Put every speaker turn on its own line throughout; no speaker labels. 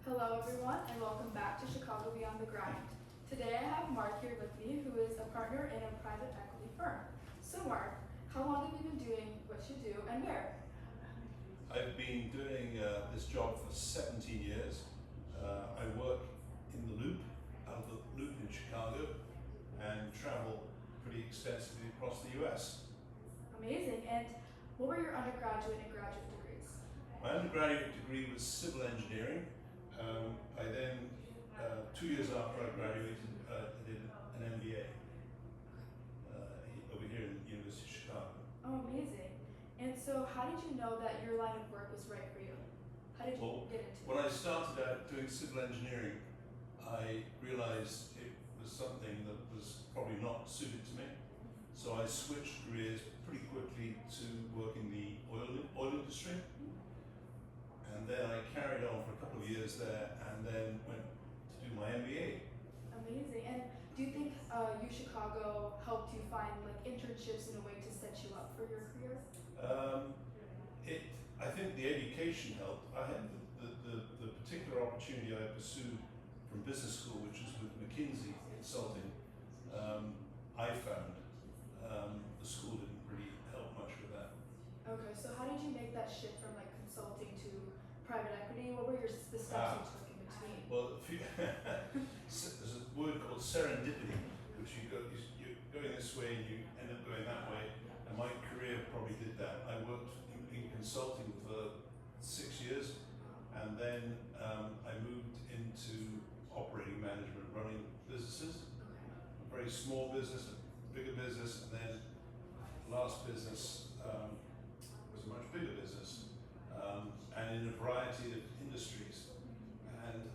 Hello everyone and welcome back to Chicago Beyond the Grind. Today I have Mark here with me who is a partner in a private equity firm. So Mark, how long have you been doing what you do and where?
I've been doing this job for 17 years. I work in the Loop, out of the Loop in Chicago, and travel pretty extensively across the US.
Amazing. And what were your undergraduate and graduate degrees?
My undergraduate degree was civil engineering. I then, 2 years after I graduated, did an MBA over here in the University of Chicago.
Oh, amazing. And so how did you know that your line of work was right for you? How did you
Well,
get into
when
it?
I started out doing civil engineering, I realized it was something that was probably not suited to me. So I switched careers pretty quickly to work in the oil industry. And then I carried on for a couple of years there and then went to do my MBA.
Amazing. And do you think U Chicago helped you find like internships in a way to set you up for your career?
I think the education helped. I had the particular opportunity I pursued from business school, which was with McKinsey Consulting. I found the school didn't really help much with that.
Okay, so how did you make that shift from like consulting to private equity? What were the steps you took in between?
Well, there's a word called serendipity, which you're going this way and you end up going that way. And my career probably did that. I worked in consulting for 6 years, and then I moved into operating management, running businesses. A very small business, a bigger business, and then last business was a much bigger business, and in a variety of industries. And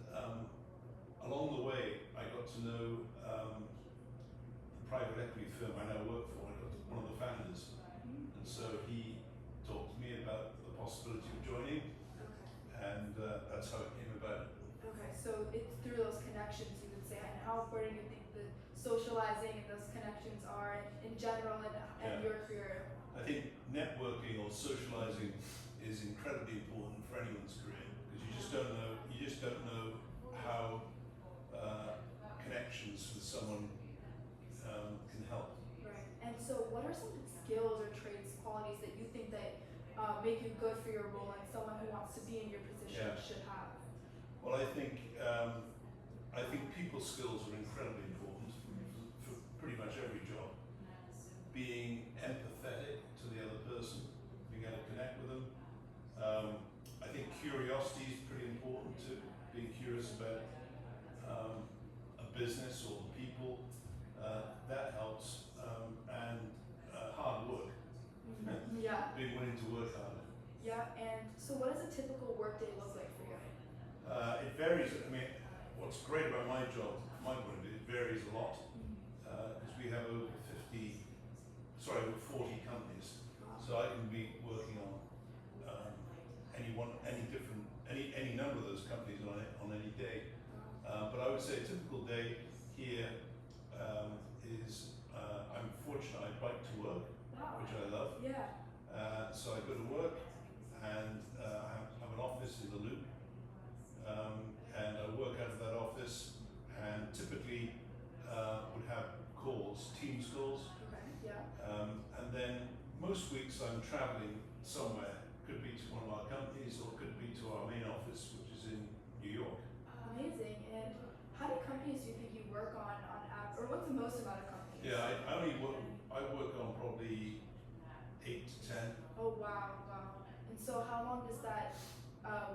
along the way, I got to know the private equity firm I now work for. I got to one of the founders, and so he talked to me about the possibility of joining, and that's how it came about.
Okay, so it's through those connections you would say, and how important you think the socializing and those connections are in general and
Yeah.
your career?
I think networking or socializing is incredibly important for anyone's career, because you just don't know how connections with someone can help.
Right. And so what are some skills or traits, qualities that you think that make you good for your role and someone who wants to be in your position
Yeah.
should have?
Well, I think people skills are incredibly important for pretty much every job. Being empathetic to the other person, being able to connect with them. I think curiosity is pretty important too. Being curious about a business or the people, that helps. And hard work.
Yeah.
Being willing to work hard.
Yeah. And so what does a typical workday look like for you?
It varies. I mean, what's great about my job, from my point of view, it varies a lot, because we have over 40 companies. So I can be working on any number of those companies on any day. But I would say a typical day here is I'm fortunate. I bike to work,
Wow.
which I love.
Yeah.
So I go to work, and I have an office in the Loop, and I work out of that office, and typically would have calls, Teams calls.
Okay. Yeah.
And then most weeks I'm traveling somewhere. Could be to one of our companies, or could be to our main office, which is in New York.
Amazing. And how many companies do you think you work on average, or what's the most amount of companies?
Yeah, I work on probably 8 to 10.
Oh wow, wow. And so how long does that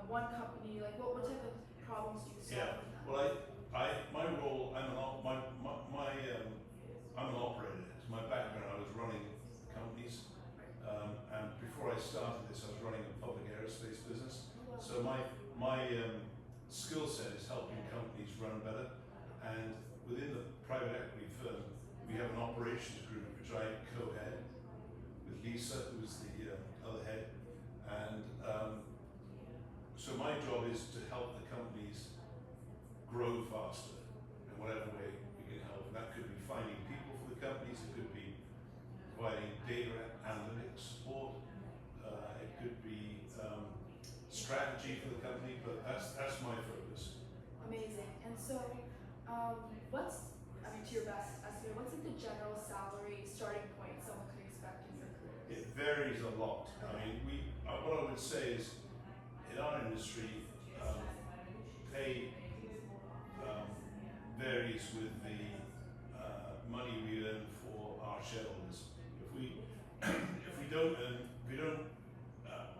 one company, like what type of problems do you solve
Yeah.
with them?
Well, my role, I'm an operator. It's my background. I was running companies, and before I started this, I was running a public aerospace business. So my skill set is helping companies run better. And within the private equity firm, we have an operations group which I co-head with Lisa, who's the other head. And so my job is to help the companies grow faster in whatever way we can help. And that could be finding people for the companies, it could be providing data analytics support, it could be strategy for the company, but that's my focus. varies a lot. I mean, what I would say is, in our industry, pay varies with the money we earn for our shareholders. If we if we don't earn,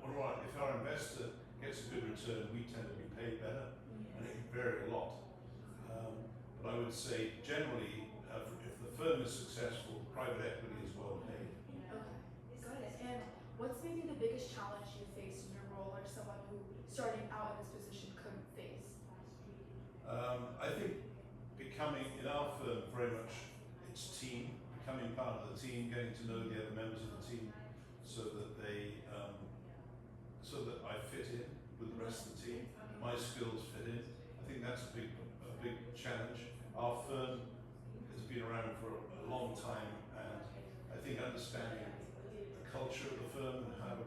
if our investor gets a good return, we tend to be paid better, and it can vary a lot. But I would say generally, if the firm is successful, private equity is well paid.
Okay, got it. And what's maybe the biggest challenge you faced in your role, or someone who starting out in this position couldn't face?
I think becoming, in our firm, very much it's team, becoming part of the team, getting to know the other members of the team, so that so that I fit in with the rest of the team, my skills fit in. I think that's a big challenge. Our firm has been around for a long time, and I think understanding the culture of the firm and how,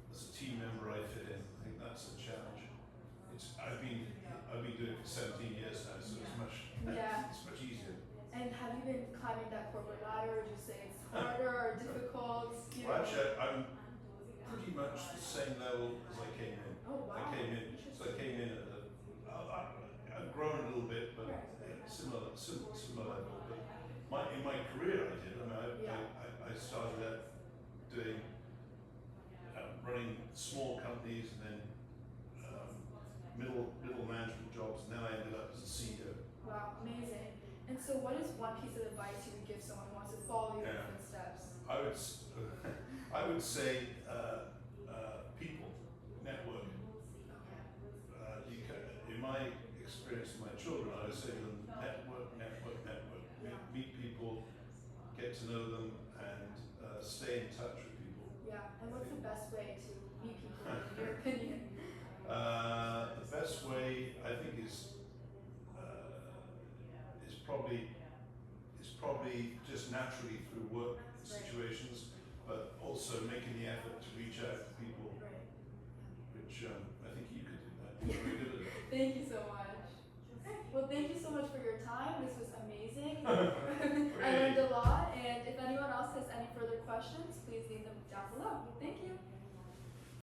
as a team member, I fit in, I think that's a challenge. I've been doing it for 17 years now, so it's much easier.
And have you been climbing that corporate ladder? Would you say it's harder or difficult?
Well, actually, I'm pretty much the same level as I came in.
Oh wow.
I came in at I've grown a little bit, but similar level. But in my career, I did. I started out doing running small companies, and then middle management jobs, and then I ended up as a CEO.
Wow, amazing. And so, what is one piece of advice you would give someone who wants to follow your footsteps?
I would say people, network. In my experience with my children, I would say to them, network. Meet people, get to know them, and stay in touch with people.
Yeah, and what's the best way to meet people, in your opinion?
The best way, I think, is probably just naturally through work situations, but also making the effort to reach out to people, which I think you could do that. You're very good at it.
Thank you so much. Okay. Well, thank you so much for your time. This was amazing. I learned a lot, and if anyone else has any further questions, please leave them down below. Thank you.